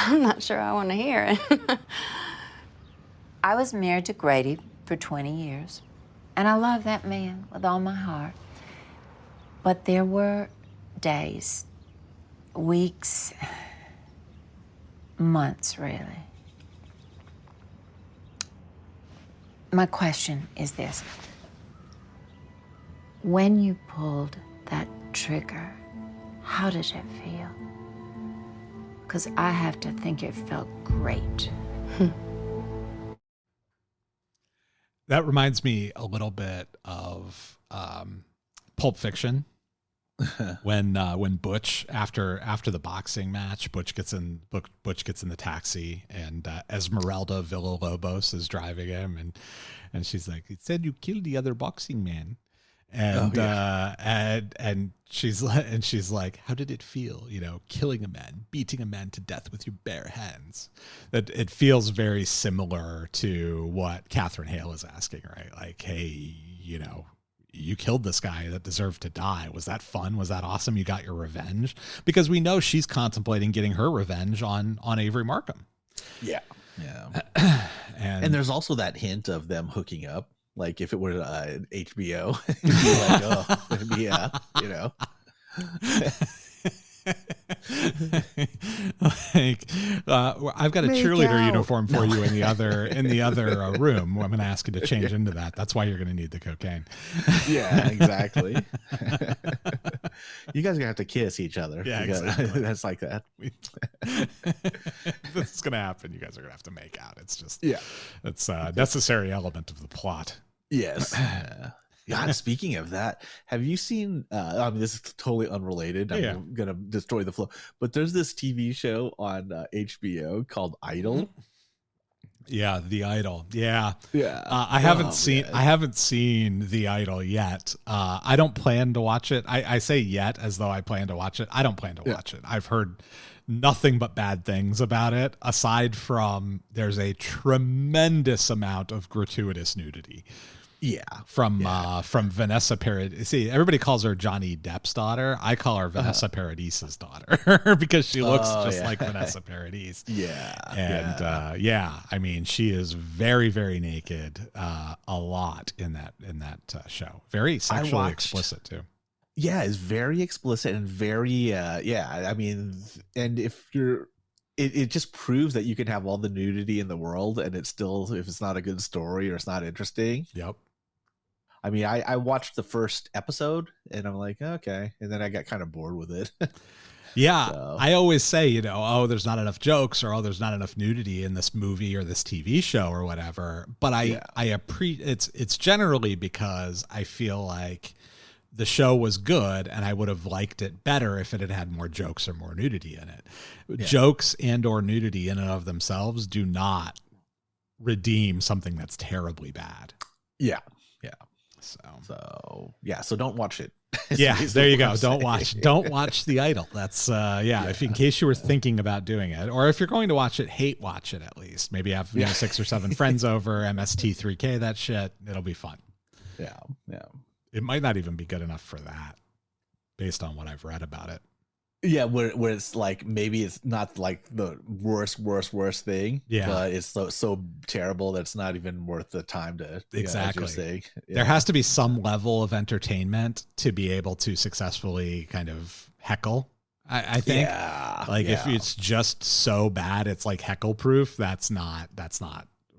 I'm not sure I want to hear it. I was married to Grady for 20 years, and I love that man with all my heart. But there were days, weeks, months, really. My question is this. When you pulled that trigger, how did it feel? Because I have to think it felt great. That reminds me a little bit of Pulp Fiction. when Butch after the boxing match, Butch gets in the taxi, and Esmeralda Villalobos is driving him, and she's like, "It said you killed the other boxing man," and and she's like, "How did it feel? You know, killing a man, beating a man to death with your bare hands." That it feels very similar to what Catherine Hale is asking, right? Like, hey, you know, you killed this guy that deserved to die. Was that fun? Was that awesome? You got your revenge? Because we know she's contemplating getting her revenge on Avery Markham. Yeah. And there's also that hint of them hooking up. Like if it were HBO, you'd be like, oh, yeah, you know. Like I've got a cheerleader uniform for you in the other room. I'm going to ask you to change into that. That's why you're going to need the cocaine. Yeah, exactly. You guys are going to have to kiss each other. Yeah, exactly. That's like that. This is going to happen. You guys are going to have to make out. It's just, it's a necessary element of the plot. Yes. God, speaking of that, have you seen, I mean, this is totally unrelated. I'm going to destroy the flow, but there's this TV show on HBO called Idol. Yeah. The Idol. Yeah. Yeah. I haven't seen The Idol yet. I don't plan to watch it. I say yet as though I plan to watch it. I don't plan to watch it. I've heard nothing but bad things about it, aside from there's a tremendous amount of gratuitous nudity. Yeah. From Vanessa Paradis. See, everybody calls her Johnny Depp's daughter. I call her Vanessa Paradise's daughter because she looks just like Vanessa Paradis. Yeah. And I mean, she is very, very naked a lot in that show. Very sexually explicit too. Yeah, it's very explicit and very I mean, and if you're it just proves that you can have all the nudity in the world and it's still, if it's not a good story or it's not interesting. Yep. I mean, I watched the first episode and I'm like, okay. And then I got kind of bored with it. Yeah. So. I always say, you know, oh, there's not enough jokes, or, oh, there's not enough nudity in this movie or this TV show or whatever. But it's generally because I feel like the show was good and I would have liked it better if it had had more jokes or more nudity in it. Yeah. Jokes and or nudity in and of themselves do not redeem something that's terribly bad. Yeah. Yeah. So don't watch it. Yeah, there you go. Don't watch The Idol. That's if in case you were thinking about doing it, or if you're going to watch it, hate watch it at least. Maybe have 6 or 7 friends over, MST3K that shit. It'll be fun. Yeah. Yeah. It might not even be good enough for that based on what I've read about it. Yeah, where it's like, maybe it's not like the worst thing. Yeah, but it's so terrible that it's not even worth the time to. Exactly. There has to be some level of entertainment to be able to successfully kind of heckle. I think. Yeah. Like if it's just so bad, it's like heckle proof. That's not.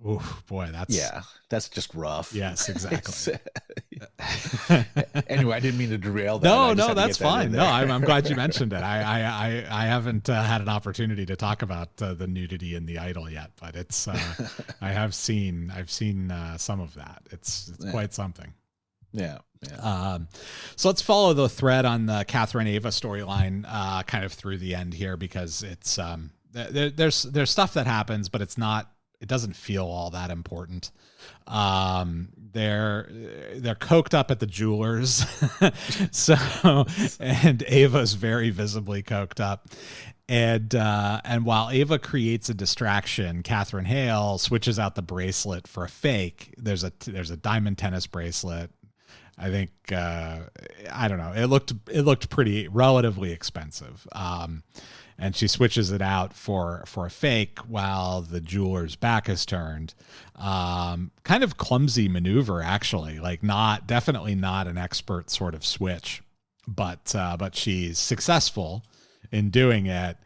Oh boy, that's just rough. Yes, exactly. Anyway, I didn't mean to derail that. No, that's fine. No, I'm glad you mentioned it. I haven't had an opportunity to talk about the nudity in The Idol yet, but it's I've seen some of that. It's quite something. Yeah. So let's follow the thread on the Catherine Ava storyline kind of through the end here, because it's there's stuff that happens, but it doesn't feel all that important. They're coked up at the jewelers. And Ava's very visibly coked up. And while Ava creates a distraction, Catherine Hale switches out the bracelet for a fake. There's a diamond tennis bracelet. I think, I don't know. It looked pretty relatively expensive. and she switches it out for a fake while the jeweler's back is turned. Kind of clumsy maneuver, actually, like definitely not an expert sort of switch, but she's successful in doing it.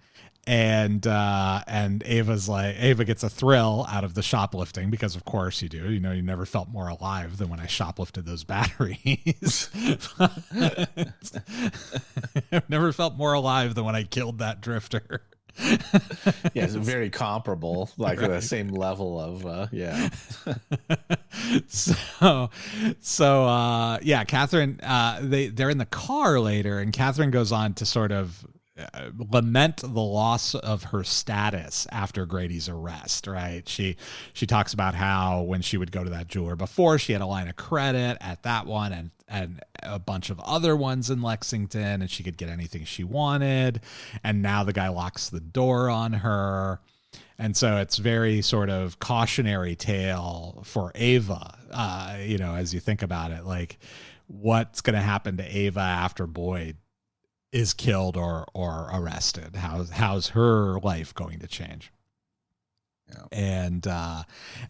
And Ava gets a thrill out of the shoplifting, because of course you do. You never felt more alive than when I shoplifted those batteries. I've never felt more alive than when I killed that drifter. Yeah, it's very comparable, like right. The same level of yeah. Yeah, Catherine, they're in the car later, and Catherine goes on to sort of lament the loss of her status after Grady's arrest, right? She talks about how when she would go to that jeweler before, she had a line of credit at that one and a bunch of other ones in Lexington, and she could get anything she wanted. And now the guy locks the door on her. And so it's very sort of cautionary tale for Ava, as you think about it, like what's going to happen to Ava after Boyd is killed or arrested. How's her life going to change? Yeah.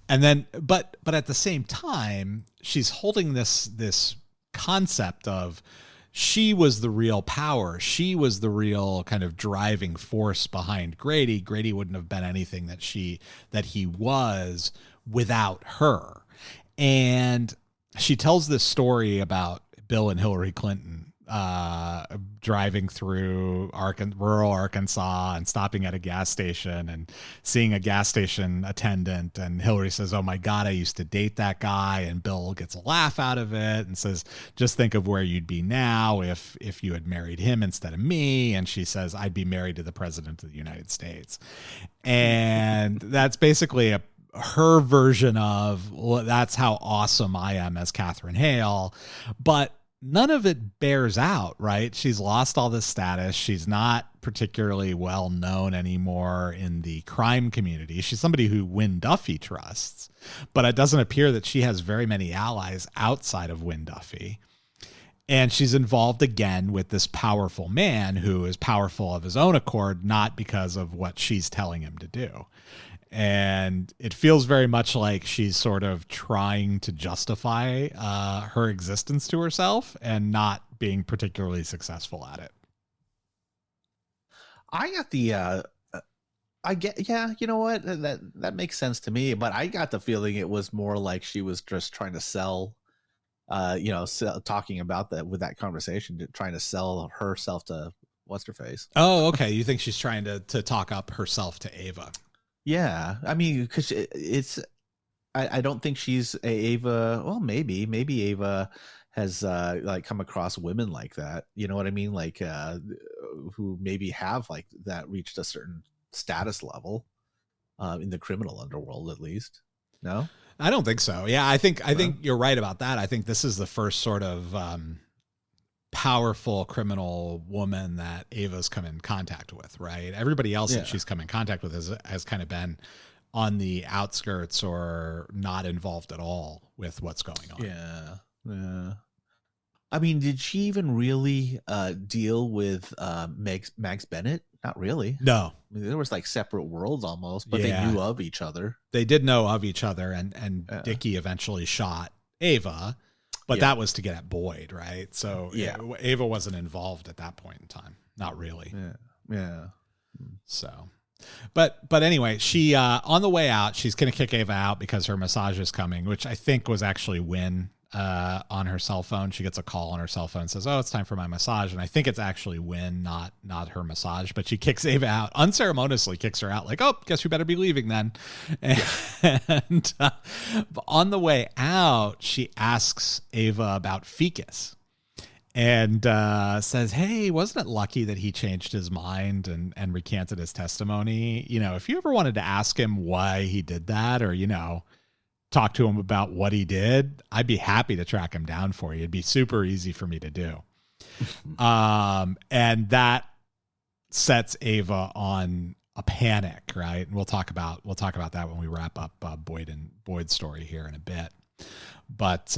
And then, but at the same time, she's holding this concept of she was the real power. She was the real kind of driving force behind Grady. Grady wouldn't have been anything that he was without her. And she tells this story about Bill and Hillary Clinton driving through rural Arkansas and stopping at a gas station and seeing a gas station attendant, and Hillary says, "Oh my God, I used to date that guy," and Bill gets a laugh out of it and says, "Just think of where you'd be now if you had married him instead of me," and she says, "I'd be married to the president of the United States," and that's basically her version of, well, that's how awesome I am as Catherine Hale. But none of it bears out, right? She's lost all this status. She's not particularly well known anymore in the crime community. She's somebody who Wynn Duffy trusts, but it doesn't appear that she has very many allies outside of Wynn Duffy. And she's involved again with this powerful man who is powerful of his own accord, not because of what she's telling him to do. And it feels very much like she's sort of trying to justify her existence to herself and not being particularly successful at it. I got the, you know what? That makes sense to me, but I got the feeling it was more like she was just trying to sell, talking about that with that conversation, trying to sell herself to what's her face. Oh, okay. You think she's trying to talk up herself to Ava? Yeah, I mean, because I don't think she's Ava. Well, maybe Ava has like come across women like that. You know what I mean? Like who maybe have like that reached a certain status level in the criminal underworld, at least. No, I don't think so. Yeah, I think you're right about that. I think this is the first sort of powerful criminal woman that Ava's come in contact with, right? Everybody else that she's come in contact with has kind of been on the outskirts or not involved at all with what's going on. Yeah. I mean, did she even really deal with Max Bennett? Not really. No. I mean, there was like separate worlds almost, but they knew of each other. They did know of each other, and Dickie eventually shot Ava. But that was to get at Boyd, right? So Ava wasn't involved at that point in time. Not really. Yeah. So, but anyway, she on the way out, she's going to kick Ava out because her massage is coming, which I think was actually Wynn on her cell phone. She gets a call on her cell phone and says, "Oh, it's time for my massage." And I think it's actually Wynn, not her massage, but she kicks Ava out, unceremoniously kicks her out like, "Oh, guess we better be leaving then." And on the way out, she asks Ava about Ficus and says, "Hey, wasn't it lucky that he changed his mind and recanted his testimony? You know, if you ever wanted to ask him why he did that, or, talk to him about what he did, I'd be happy to track him down for you. It'd be super easy for me to do." And that sets Ava on a panic, right? And we'll talk about that when we wrap up Boyd's story here in a bit. But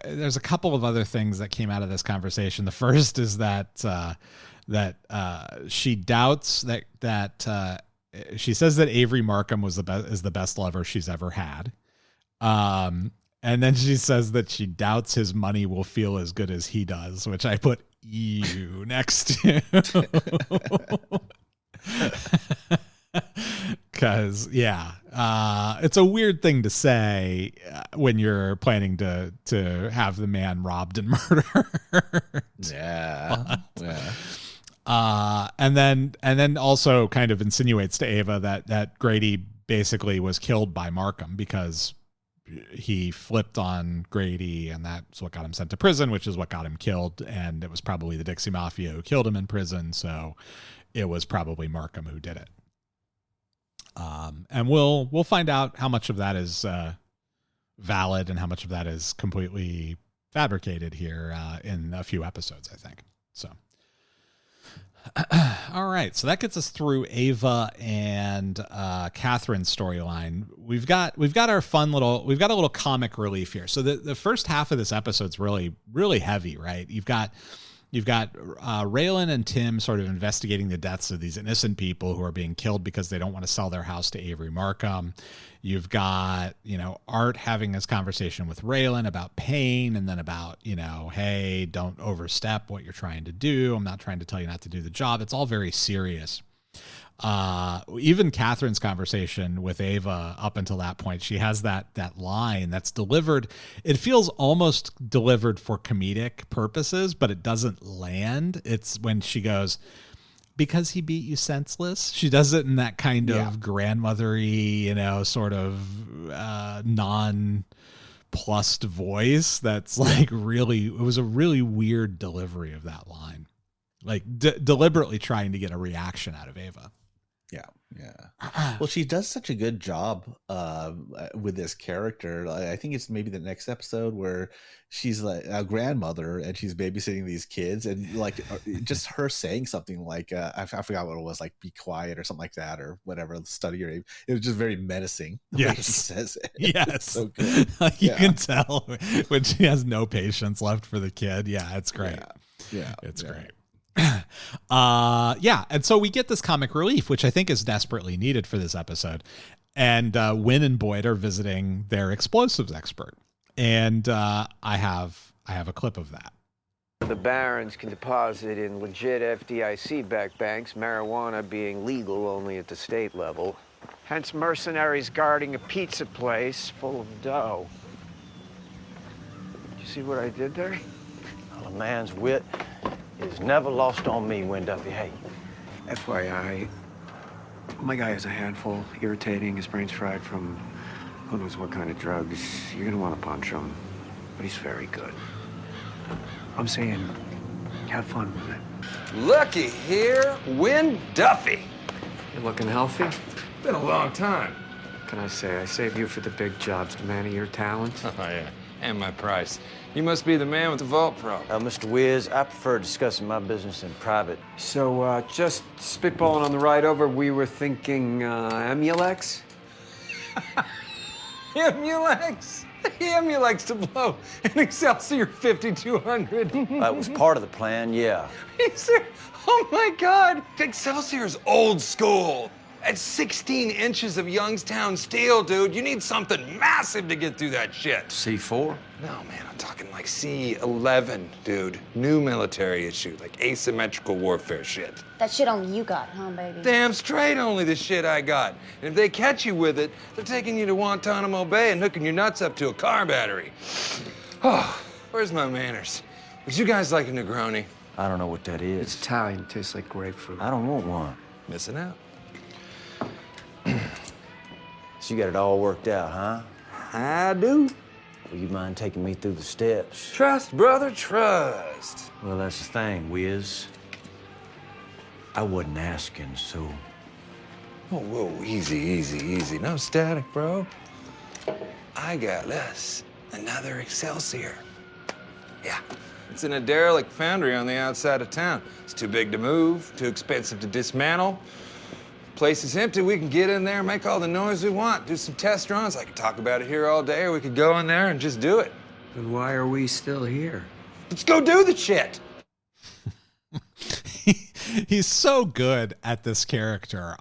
there's a couple of other things that came out of this conversation. The first is that she doubts that she says that Avery Markham is the best lover she's ever had. And then she says that she doubts his money will feel as good as he does, which I put ew next to. Because, it's a weird thing to say when you're planning to have the man robbed and murdered. Yeah. And then also kind of insinuates to Ava that Grady basically was killed by Markham because he flipped on Grady, and that's what got him sent to prison, which is what got him killed. And it was probably the Dixie Mafia who killed him in prison. So it was probably Markham who did it. And we'll find out how much of that is valid and how much of that is completely fabricated here in a few episodes, I think. So, all right. So that gets us through Ava and Catherine's storyline. We've got our fun little. We've got a little comic relief here. So the first half of this episode's really, really heavy, right? You've got Raylan and Tim sort of investigating the deaths of these innocent people who are being killed because they don't want to sell their house to Avery Markham. You've got, Art having this conversation with Raylan about pain and then about, hey, don't overstep what you're trying to do. I'm not trying to tell you not to do the job. It's all very serious. Even Catherine's conversation with Ava up until that point, she has that line that's delivered. It feels almost delivered for comedic purposes, but it doesn't land. It's when she goes, because he beat you senseless. She does it in that kind of grandmothery, sort of non-plussed voice. That's like really, it was a really weird delivery of that line. Like deliberately trying to get a reaction out of Ava. Yeah. Well, she does such a good job with this character. I think it's maybe the next episode where she's like a grandmother and she's babysitting these kids, and like just her saying something like I forgot what it was, like be quiet or something like that or whatever. Study your aim. It was just very menacing. The way she says it. Yes, it's so good. Like you can tell when she has no patience left for the kid. Yeah, it's great. Yeah, it's great. And so we get this comic relief, which I think is desperately needed for this episode. And Wynn and Boyd are visiting their explosives expert, and I have a clip of that. The barons can deposit in legit FDIC-backed banks, marijuana being legal only at the state level. Hence mercenaries guarding a pizza place full of dough. Did you see what I did there? Well, a man's wit is never lost on me, Wynn Duffy. Hey. FYI, my guy is a handful, irritating, his brain's fried from who knows what kind of drugs. You're gonna want to punch him, but he's very good. I'm saying, have fun with it. Looky here, Wynn Duffy. You looking healthy? Been a long time. Can I say, I save you for the big jobs, the man of your talent. Oh, yeah. And my price. You must be the man with the vault pro. Mr. Wiz, I prefer discussing my business in private. So, just spitballing on the ride over, we were thinking, Emulex? Emulex? Emulex to blow an Excelsior 5200. That was part of the plan, yeah. Oh my God, Excelsior's old school. At 16 inches of Youngstown steel, dude, you need something massive to get through that shit. C4? No, man, I'm talking like C11, dude. New military issue, like asymmetrical warfare shit. That shit only you got, huh, baby? Damn straight only the shit I got. And if they catch you with it, they're taking you to Guantanamo Bay and hooking your nuts up to a car battery. Oh, where's my manners? Would you guys like a Negroni? I don't know what that is. It's Italian, tastes like grapefruit. I don't want one. Missing out. So you got it all worked out, huh? I do. Will you mind taking me through the steps? Trust, brother, trust. Well, that's the thing, Wiz. I wasn't asking, so... Oh, whoa, easy, easy, easy. No static, bro. I got us another Excelsior. Yeah. It's in a derelict foundry on the outside of town. It's too big to move, too expensive to dismantle. Place is empty, we can get in there, make all the noise we want, do some test runs. I could talk about it here all day, or we could go in there and just do it. Then why are we still here? Let's go do the shit. He's so good at this character.